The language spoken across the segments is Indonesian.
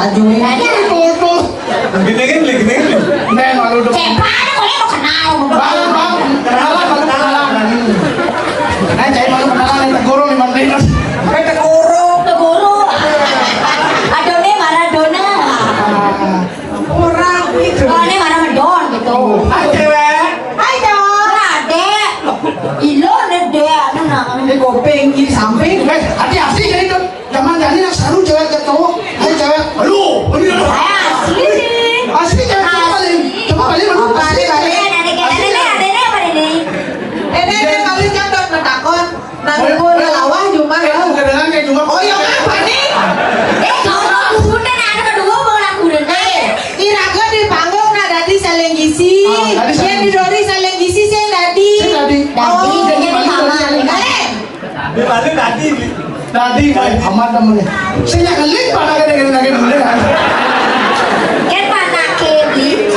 baju ini. Tuh. Gini. Neng malu dong. Siapa ada kau yang mau kenal? Bang. Kenalan. Nah, cai malu kenalan yang teguru nih mandiin. Teguru. Adone Maradona. Orang itu. Oh, ini Maradona gitu. Hai cewek. Hai dong. Ade. Ilo nede nana. Ini kuping ini samping. Hati-hati jadi tuh. Zaman jadi nak seru cewek ke cowok. Hai cewek. Aduh, ini loh. Asli. Asli cewek coba balik mana? Balik. Adene apa ini? Ini kali jangan takut. Nanti gue lawah cuma ya. Kedengaran kayak cuma. Oh iya apa nih? Kalau aku udah anak kedua mau laku deh. Iraga di panggung nah dadi saling gisi. Yang di dori saling gisi sih dadi. Dadi kayaknya di kamar. Di balik Dadi kayak amat temennya. Saya ngelit pada gede-gede boleh kan? Kan mana kebli?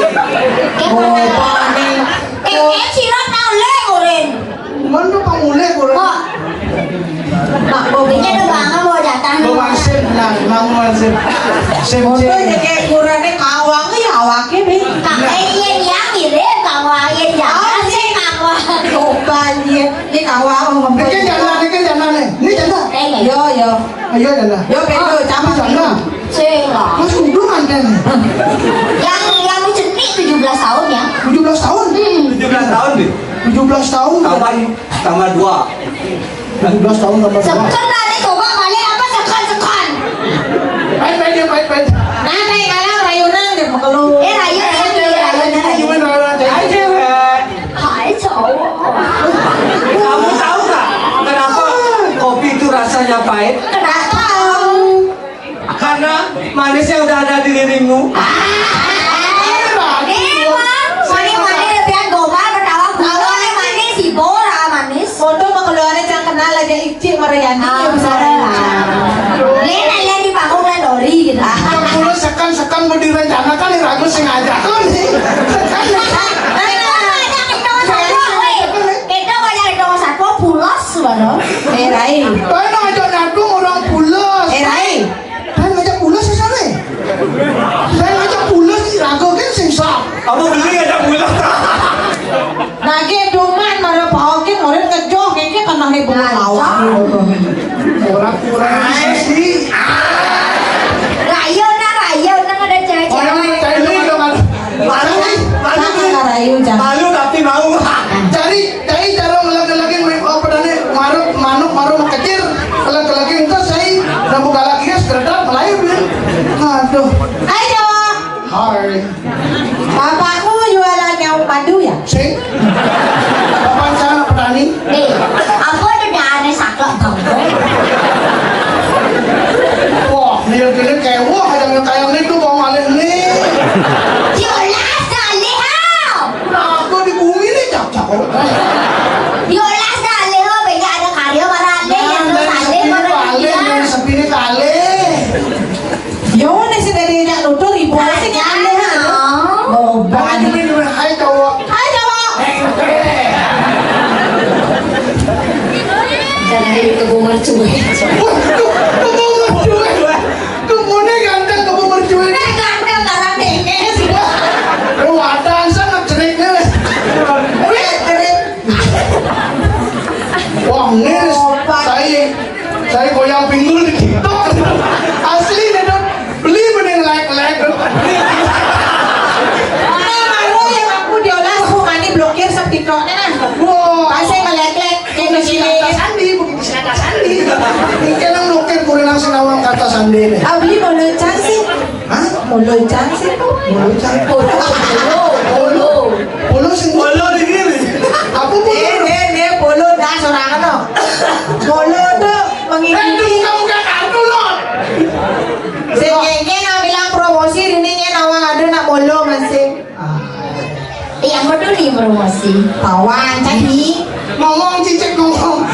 Cilok tahu le goren. Mana pangulek Kok? orang? Mak bobinya udah banget mau datang. Masih, masih. Motor kayak kurangnya kawang ya awaknya be. Kang Yen yang mirip Kang Wayen jangan sih Kang Wayen. Coba dia. Ini kawang ngomong. Ini jangan nih. Ini jangan. Yo. Ayo jangan. Yo bedo sama Jangan. Cela. Mas udah mantan. Yang cenik 17 tahun ya. 17 tahun. 17 tahun nih. 17 tahun. Tambah 2. 17 tahun tambah 2. Sekan ada coba balik apa sekan. Baik. Nah kayak kalang rayunan deh mau keluar. Rayu. Hai cewek. Hai cowok. Kamu tahu nggak kenapa kopi itu rasanya pahit? Kenapa? Karena manisnya udah ada di dirimu. Manis biar gombal bertawa bulan manis si Bora manis. Foto mau keluarnya jangan kenal aja Icik Mariani ya bisa. Lena yang di panggung dan Dori gitu. Kalau sekan mau direncanakan yang ragu sengaja kan nih. Rai. Kan aja nyadung orang pulas. Rai. Kan ngajak pulas sih sana. Kan ngajak pulas sih ragu kan sing sap. Kamu beli aja pulang. Nage duman mara paokin orang kejoh kayaknya kan nang ibu lawak. Kurang sih. Rayo na ada cewek-cewek. Orang cari dulu dong. Rayu jangan. Malu tapi mau. Cari cara ngelag-lagin apa dane maruk kecil. Ngelag-lagin itu saya udah buka lagi ya sekedar melayu. Aduh. Ayo. Hai. Bapakmu jualan yang madu ya? Sing. Bapak sana petani. Nih, aku udah aneh saklek banget. Wah, dia kayak wah yang kayak ini tuh mau ngalih nih. Diolas dalihau. Nah, aku di bumi nih cak. Diolas dalihau banyak ada karya marane yang dalih Kali sepi nih kali. Yo nih sih dari yang nutur ibu sih aneh ha. Oh, Baju ini hai cowok. Hai cowok. Jangan itu gue mercuai. Kemana ganteng kamu mercuai? Ganteng karena denge sih. Wadah sangat ceriknya. Wah, nih saya goyang pinggul di TikTok. Asli nih dong. Beli mending like. Malu yang aku diolas aku mani blokir subtitlenya nah. Wah, Pasai ngelek-lek kayak begitu sinata sandi. Ini kan nukir kurang sinawang kata sandi nih. Abli mau loncat sih. Hah? Mau loncat sih. Polo sing Polo di kiri. apa polo? Nih polo dah sorangan no. Polo tuh mengikuti. Kamu gak kartu loh. Sengenge nak bilang promosi ini nya nawang ada nak polo masih. Yang peduli promosi. Kawan tadi. Ngomong cicik ngomong.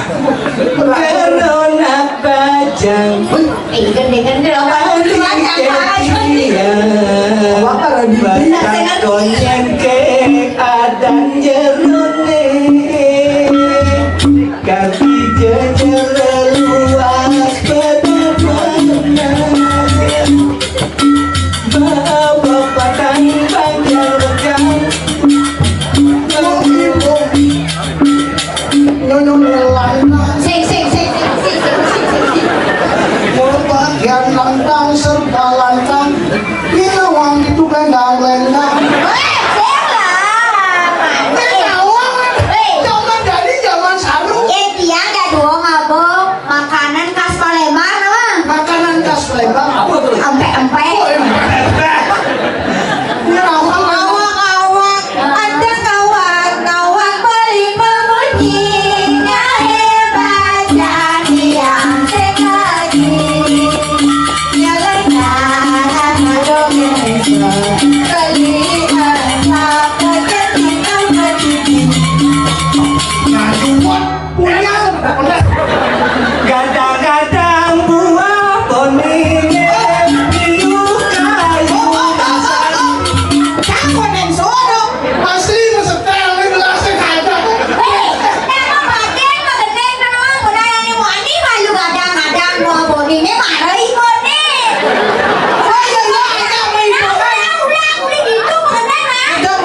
Corona bajang. Gede-gede apa lu Bajang goyang ke adan jerone. Kaki jejer luas pada mana. serba lantang Ilawang itu lenggang-lenggang Zaman dari zaman sarung makanan khas Palembang apa? Makanan khas Palembang Apa tuh? Empek-empek. Ini rawang Awak-awak, ada kawan-kawan beli memujinya hebat jadi yang sekali. Ya lengan Indonesia, beli asap ketika berdiri. punya Gadang-gadang buah ponine diukai Kamu dan sono. asli setel ini gelasnya kagak Kita mau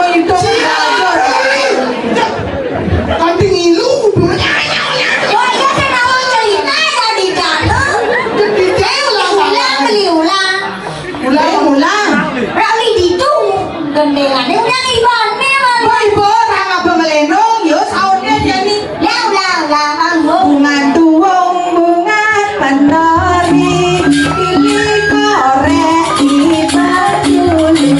itu nanti ngilu ulang-ulang. Gendengannya udah iban memang. Boy, orang apa melenong, yo saurnya jadi Lang, bunga tuwong bunga penari pilih korek di bajuli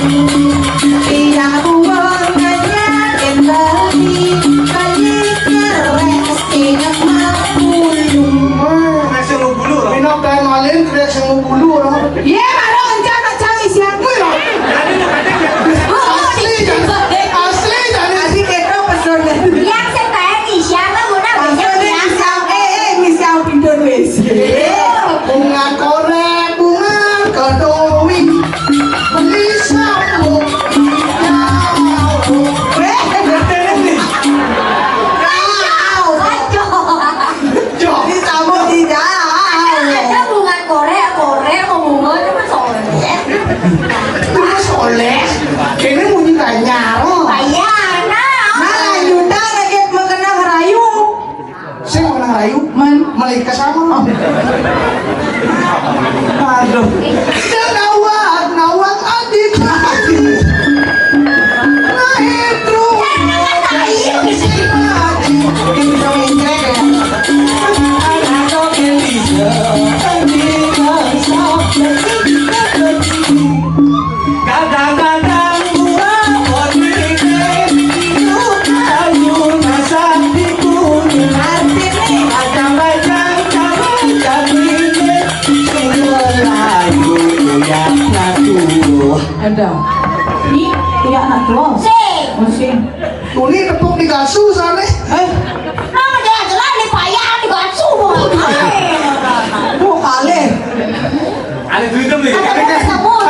tiang tuwong banyak yang beli beli keres ingat makulu Nasi lu bulu loh. minum kain malin kerja semua bulu orang ya baru rencana cari siang Tadi lu katanya asli jadi asik itu pesona yang saya di siapa guna banyak pesona biasa. misal Indonesia bunga korek bunga kedowi beli sampo Di sabun tidak. Ada bunga Korea mau bunga cuma soleh. bunga soleh ini bunyi kanyaro Bayana. Nah, Yunda kaget mengenang rayu. saya mau kenang rayu Malika sama Aduh. dan nawang adik nah itu Kadang-kadang buah ponine diukai masak di kuning Bajang-bajang cabai cabine Selayu yang natuh Ada. Ini tidak anak tua. Sing. Mesin. Tuni tepuk di gasu sana Nama dia jelas di payah di batu bunga. Oh, kali. Ada duitnya nih Ada sabun.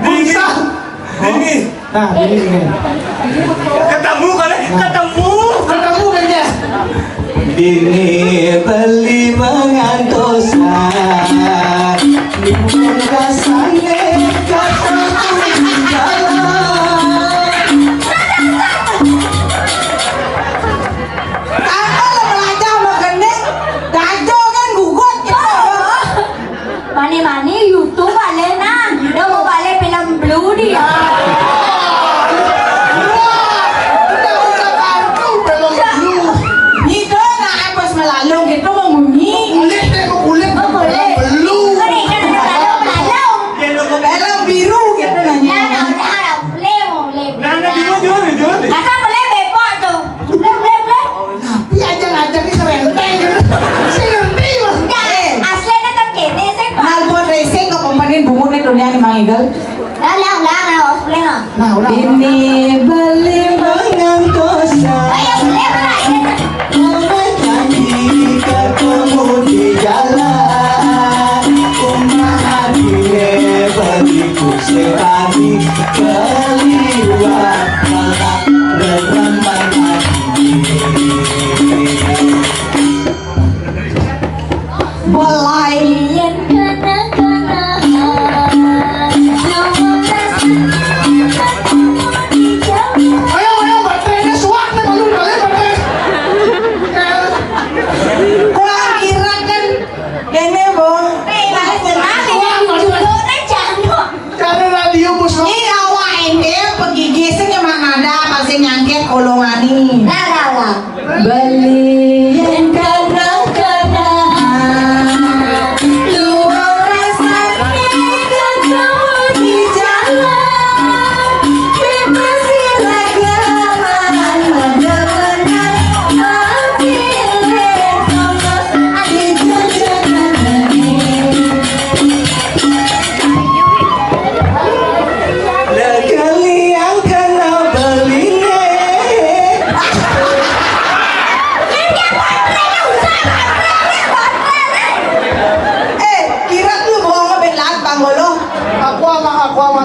bisa Ini nah ini ketemu kali ketemu ketemu kayaknya Ini beli mengantosan Nimbung rasanya ketemu di jalan Apa lo belajar mengenai dajo kan gugut gitu. Mani-mani YouTube balik nah. Dia mau balik film Blue dia. udah kartu belum dulu Itu nak apa melalung gitu membunyi. kulit deh mau kulit belum Ini kan ada pelalong. Dia lu mau Dalam biru gitu nanya. Ada lemo. Nana di mana jual Asal boleh bepok tuh. Boleh. tapi aja nih serenteng saya ngerti mas Aslinya kan kene sih Pak. Nalpon racing ke pemainin bungu nih dunia nih mangigal. Lang, boleh nggak? nah udah Ini beli mengantosan Ayo boleh Pak. Janji ketemu di jalan Umah adine beriku serani Keliwat kalak berempat belai. Yang kena-kena. ayo baterainya suak nih malu balik baterai Wah, kira kan kene bong. Balas jenah dengan judul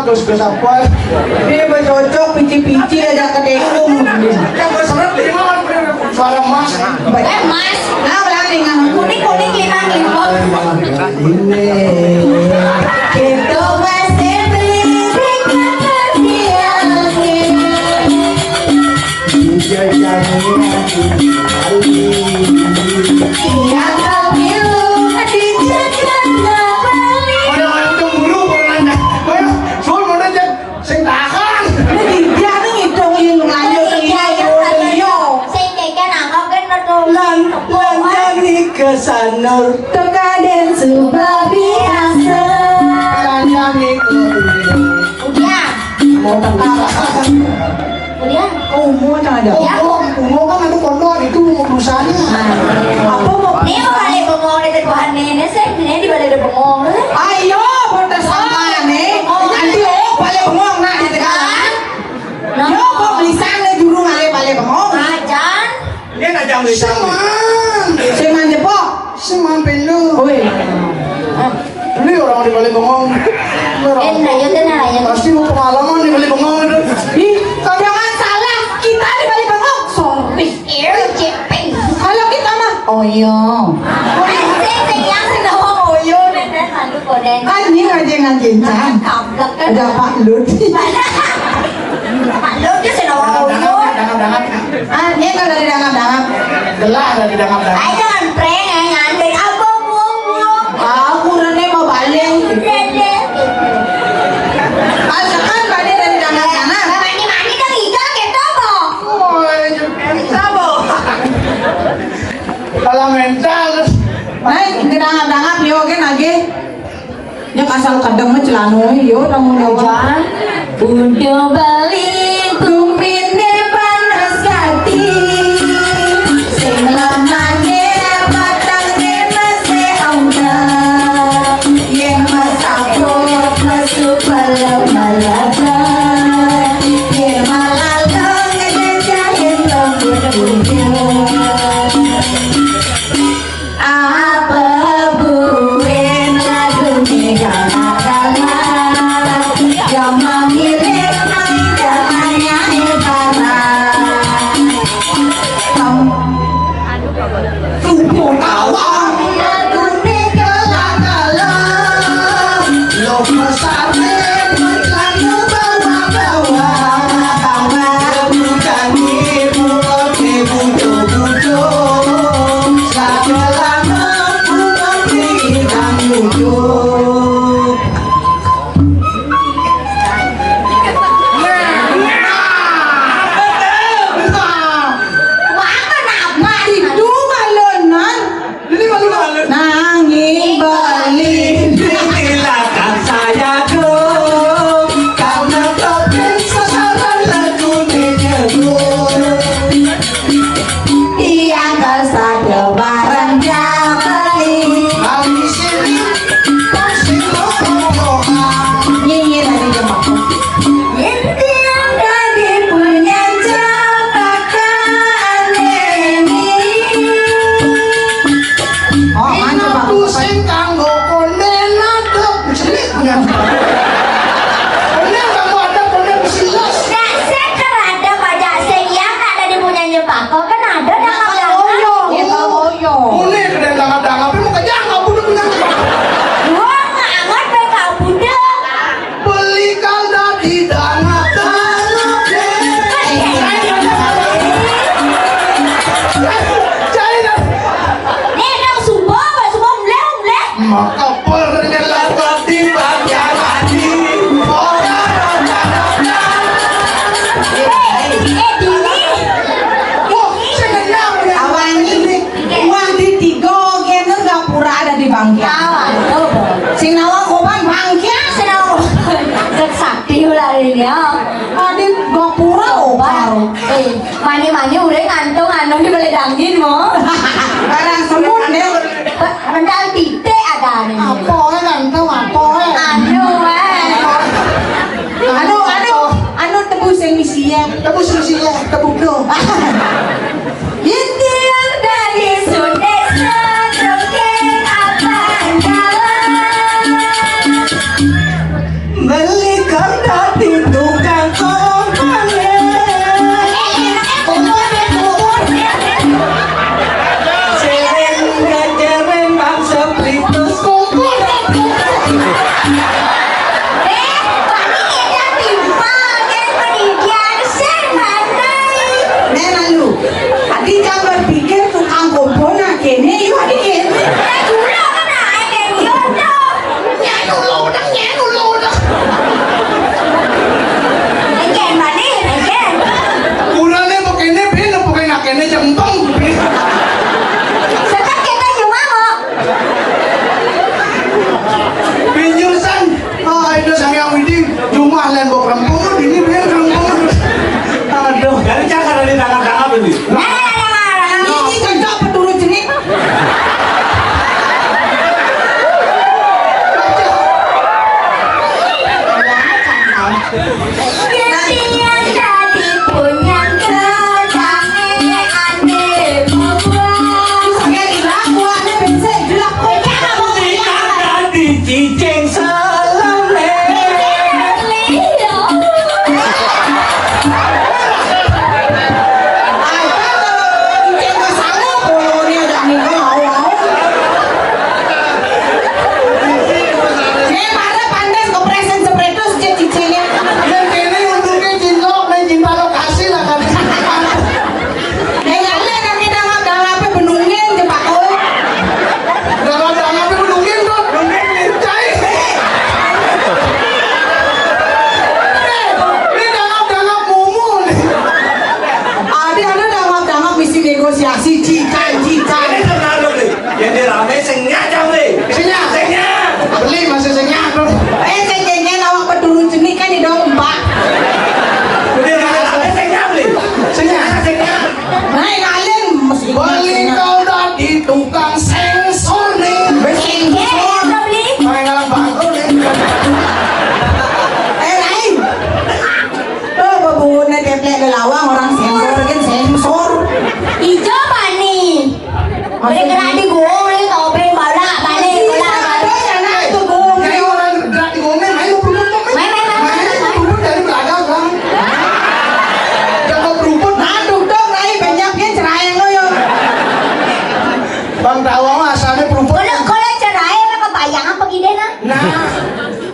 gus apa? Dia bercocok pici-pici aja ke dekung. Yang berserat lima suara mas. Mas, Nah, berarti nggak kuning limang limang. Kita masih beli Orang itu bulu pernah. Sul mau nanya, sing tahan. dia nih hitung yang lanjut Sing keke nangkap kan betul. Lanjani ke sana. terkadang sebab biasa. Tanya nih. Udah, Mau tahan. udah. Umur tak ada. Umum kan ada kondor itu urusannya. Apa mau? Nih mau balik bengong dari Tuhan nenek sih, nenek di balik bengong. Ayo, pada sama nih. Nanti balik bengong nak di tekan. Yo, kok beli sana juru balik bengong. Macan. Dia nak jam di sana. Seman. Seman jepok. Seman pelu. Woi. Ini orang di balik bengong. Nah, yo tenang aja. Pasti mau pengalaman di balik bengong itu. Ih, jangan salah. Kita di balik bengong. Sorry. Cepeng. Kalau kita mah, oh iya. Sing yang sing nawang oyo nenek hantu koden. Kan ini ngajen can. Kablak kan. Ada Pak Lut. Pak Lord dia sing nawang oyo. Ah, ini kan dari dangap-dangap. Gelah dari dangap-dangap. Ayo jangan prank ya, nyantai apa buang-buang. Aku Rene mau balik. Dede. Asalkan balik dari dangap-dangap. Mani-mani kan hijau gitu po. Sabo. Kalau mental. Naik ke dangap-dangap yo kan lagi. Ya kasal kadang mah celano yo tanggung jawab. Udah balik Kumine panas hati. Sing lamane batangnya masih auna. Yang masakot masuk malam-malaga. Yang malalong ngejajahin rambut bujung. Apa buin lagu ni gala-gala. Yang memilih zamannya ibarat. Tumpul awang lagu ni gala-gala. Lo mesarnya lagu bawa-bawa. Bawa bukan ibu, ibu bujo-bujo. Sagelana bukan hilang wujud. wah kenapa? Itu balonan. Ini malu. Nanging balik. Silakan saya dong. Karena topeng sasaran lagu menyebut. Yang kesada bareng jabali. Kali sini pasti ngomong-ngomong. Nyinyir dari jemaah. Yang tadi punya jabatan ini. Oh, mantap Aku sing kanggo konden adep jelik punya. Konden kamu adep konden jelas. Dasar kerada pajak sing yang ada di punya Jepako kan ada dalam Oyo, kita oyo. Konden dan dangap-dangap mau kerja nggak bunuh punya. Gua ngangot pe kau budak. Beli kalda di dangap-dangap. Cari dah. Nih dong sumbo apa sumbo umleh. Maka pergelar Seperti bagian hati. Dini. Awan ini uang di tiga kena gapura ada di bangkit. Kawan tuh. Sing nawang oban bangkit. Senang. Sakti ulah ini ya. Adi gapura oban. Mani-mani udah ngantung di balik dangin mo. Barang semut deh. Mental titik ada nih. Apa ganteng apa? Anu tebus yang misinya. Tebus rusinya, tebuk dong. Ini yang Dari Sudesa Jokin apa jalan. Beli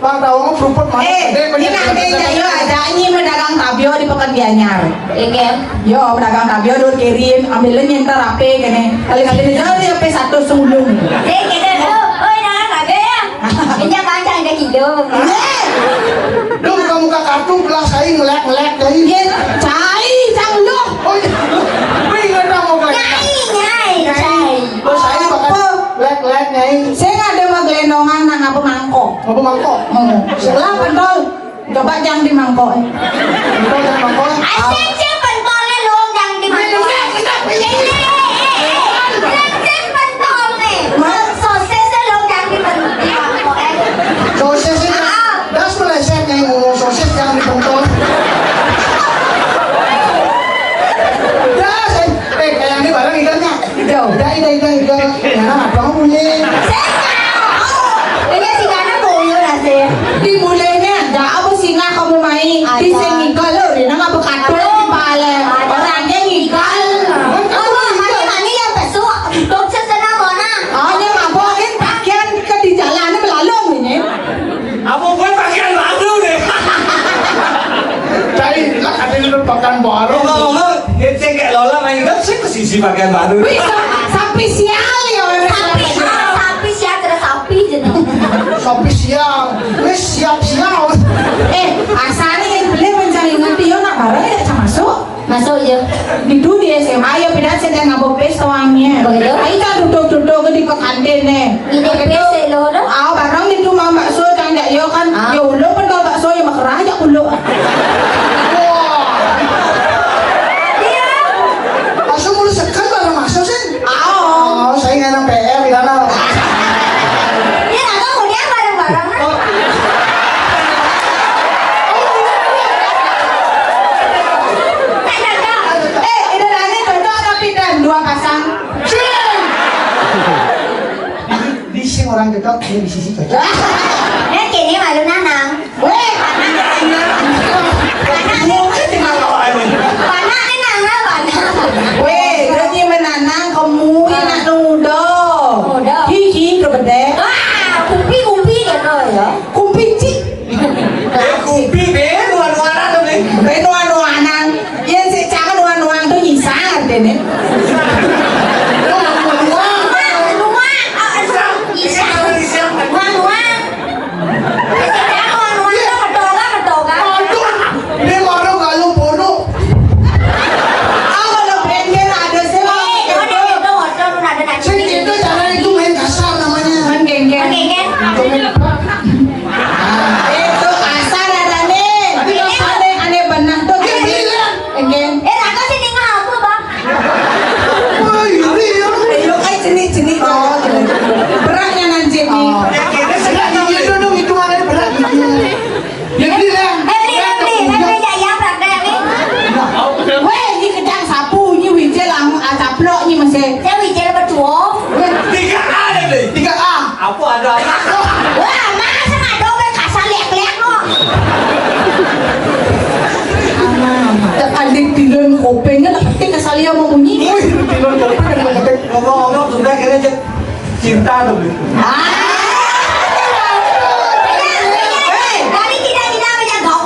Bang Tawang seruput mah. Ini nanti yo ada ini pedagang tabio di Pekan Gianyar. Ingin. Yo pedagang tabio dulu kirim ambilin nyentar rapi kene. Kali-kali dia pe satu sulung. Kita tuh, oi dah kagak ya. Ini baca ada hidup. Lu muka kartu belah saya ngelek dari. Ye cai cang lu. Oh iya. Wih nggak mau kayak. Nyai. Lo saya bakal lek nyai. Saya nggak ada magelendongan nang apa mangkok. Apa mangkok? Sebelah pentol. Coba jang di mangkok. Itu yang mangkok. Asik sih pentolnya lu yang di mana? Asik pentolnya. Sosisnya lu yang di mangkok. Sosisnya. Das meleset nyai ngomong sosis yang dipentol. Das, kayak ini barang ikannya. Udah. Ya, abang punya. Ini si Kana boyo nasi. Di mulainya ada apa singa kamu main? Di sengigal lo, di nang apa kato di pale. Orangnya ngigal. Mani yang besok. Dokter sana mana? Hanya ngapain pakaian ke di jalan melalui ini. Apa buat pakaian baru deh? Cai, lah katanya lu pakan baru. Ngomong-ngomong, saya kayak Lola main kan sih posisi pakaian baru. Bisa sampai sial ya Sapi sih ada sapi jenuh. Sampai siang, wes siap-siap. asalnya yang beli mencari ngerti yo nak barang ya tak masuk. Masuk je. Di dunia SMA ya pindah saya ngabok pesta wangnya. Begitu. Ayo tak duduk-duduk di kantin nih. Ini pese lo dah. Barang itu mah bakso jangan tak yo kan. Ya ulo pentol bakso ya makerah aja ulo. Masuk mulu sekat barang masuk sih. Oh. Oh, saya nggak nang PR di sana. Dia nak tahu dia barang-barang lah. Ini nanya cocok tapi dan dua pasang. Di sini orang cocok, dia di sisi cocok. Kini malu nanang. Weh, Mana ni nang lah mana? weh, jadi menanang kamu yang nak nudo. Nudo. Kiki berbeda. Wah, kumpi dia tu ya. Kumpici. Kopi deh, luar-luaran tuh nih. Nuan-nuanan. Yang si cakap nuan-nuan tu nyisar deh nih. Dia marah kalau bodoh. Kalau pengen ada selang. Sing itu cara itu main kasar namanya. Menggenggen. Itu asal ada nih. Aneh benang tuh. Genggen. Wah, ini ya. Ayo sini oh. Beratnya nanti nih. Itu dong itu mana berat. Jadi lah. Weh, ini kedang sapu, ini wijel lang ataplok ni masih. Tiga ada deh. 3A. Apa ada? Adik bilang kopengnya tak ketik kesalia mau bunyi. Wih, tidur kopi kan ngetek. Ngomong-ngomong sudah kira cinta tuh. Ah,